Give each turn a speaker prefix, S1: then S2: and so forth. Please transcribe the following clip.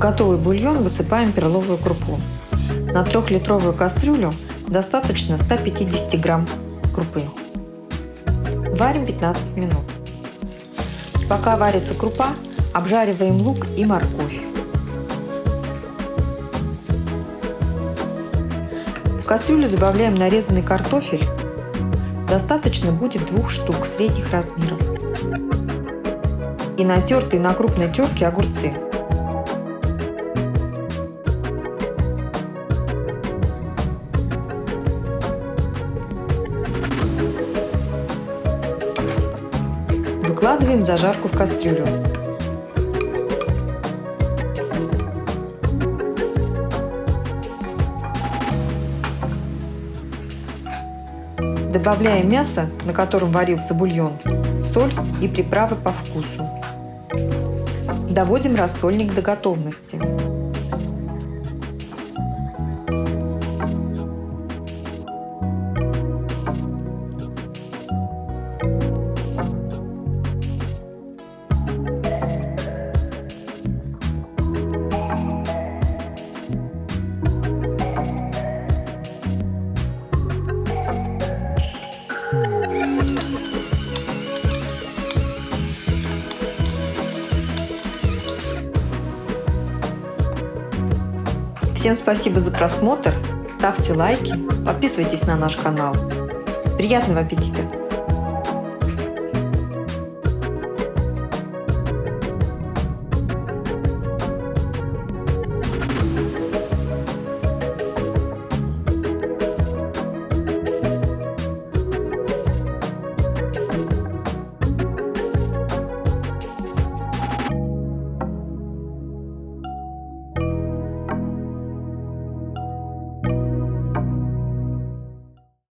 S1: готовый бульон высыпаем перловую крупу. На 3-литровую кастрюлю достаточно 150 грамм крупы. Варим 15 минут. Пока варится крупа, обжариваем лук и морковь. В кастрюлю добавляем нарезанный картофель. Достаточно будет 2 штук средних размеров. И натертые на крупной терке огурцы. Выкладываем зажарку в кастрюлю. Добавляем мясо, на котором варился бульон, соль и приправы по вкусу. Доводим рассольник до готовности. Всем спасибо за просмотр, ставьте лайки, подписывайтесь на наш канал. Приятного аппетита!